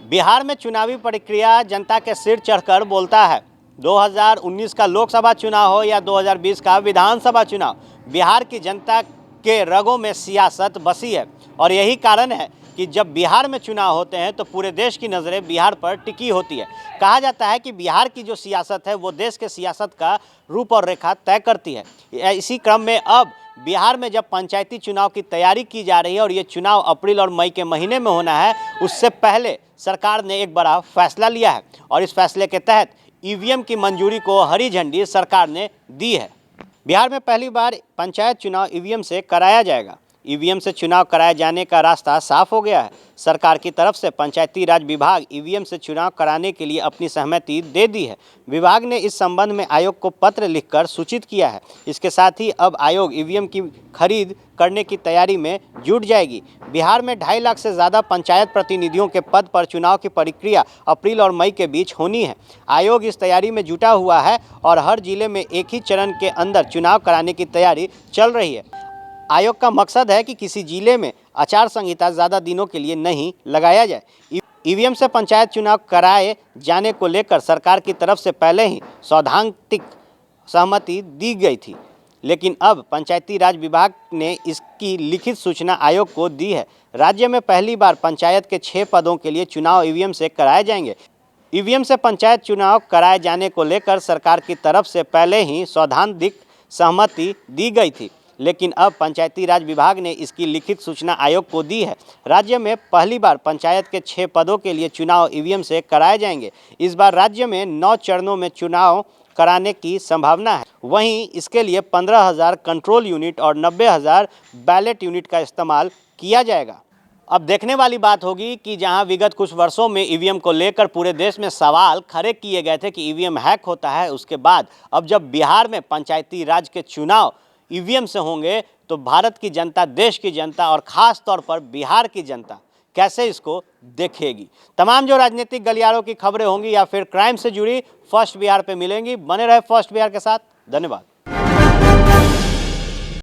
बिहार में चुनावी प्रक्रिया जनता के सिर चढ़कर बोलता है। 2019 का लोकसभा चुनाव हो या 2020 का विधानसभा चुनाव, बिहार की जनता के रगों में सियासत बसी है। और यही कारण है कि जब बिहार में चुनाव होते हैं तो पूरे देश की नज़रें बिहार पर टिकी होती है। कहा जाता है कि बिहार की जो सियासत है वो देश के सियासत का रूप और रेखा तय करती है। इसी क्रम में अब बिहार में जब पंचायती चुनाव की तैयारी की जा रही है और ये चुनाव अप्रैल और मई के महीने में होना है, उससे पहले सरकार ने एक बड़ा फैसला लिया है और इस फैसले के तहत ईवीएम की मंजूरी को हरी झंडी सरकार ने दी है। बिहार में पहली बार पंचायत चुनाव ईवीएम से कराया जाएगा। ईवीएम से चुनाव कराए जाने का रास्ता साफ हो गया है। सरकार की तरफ से पंचायती राज विभाग ईवीएम से चुनाव कराने के लिए अपनी सहमति दे दी है। विभाग ने इस संबंध में आयोग को पत्र लिखकर सूचित किया है। इसके साथ ही अब आयोग ईवीएम की खरीद करने की तैयारी में जुट जाएगी। बिहार में 2.5 लाख से ज़्यादा पंचायत प्रतिनिधियों के पद पर चुनाव की प्रक्रिया अप्रैल और मई के बीच होनी है। आयोग इस तैयारी में जुटा हुआ है और हर जिले में एक ही चरण के अंदर चुनाव कराने की तैयारी चल रही है। आयोग का मकसद है कि किसी जिले में आचार संहिता ज़्यादा दिनों के लिए नहीं लगाया जाए। ईवीएम से पंचायत चुनाव कराए जाने को लेकर सरकार की तरफ से पहले ही सैद्धांतिक सहमति दी गई थी, लेकिन अब पंचायती राज विभाग ने इसकी लिखित सूचना आयोग को दी है। राज्य में पहली बार पंचायत के 6 पदों के लिए चुनाव ईवीएम से कराए जाएंगे। ईवीएम से पंचायत चुनाव कराए जाने को लेकर सरकार की तरफ से पहले ही सैद्धांतिक सहमति दी गई थी, लेकिन अब पंचायती राज विभाग ने इसकी लिखित सूचना आयोग को दी है। राज्य में पहली बार पंचायत के 6 पदों के लिए चुनाव ईवीएम से कराए जाएंगे। इस बार राज्य में 9 चरणों में चुनाव कराने की संभावना है। वहीं इसके लिए 15,000 कंट्रोल यूनिट और 90,000 बैलेट यूनिट का इस्तेमाल किया जाएगा। अब देखने वाली बात होगी कि जहां विगत कुछ वर्षों में ईवीएम को लेकर पूरे देश में सवाल खड़े किए गए थे कि ईवीएम हैक होता है, उसके बाद अब जब बिहार में पंचायती राज के चुनाव ईवीएम से होंगे तो भारत की जनता, देश की जनता और ख़ास तौर पर बिहार की जनता कैसे इसको देखेगी। तमाम जो राजनीतिक गलियारों की खबरें होंगी या फिर क्राइम से जुड़ी फर्स्ट बिहार पे मिलेंगी। बने रहे फर्स्ट बिहार के साथ। धन्यवाद।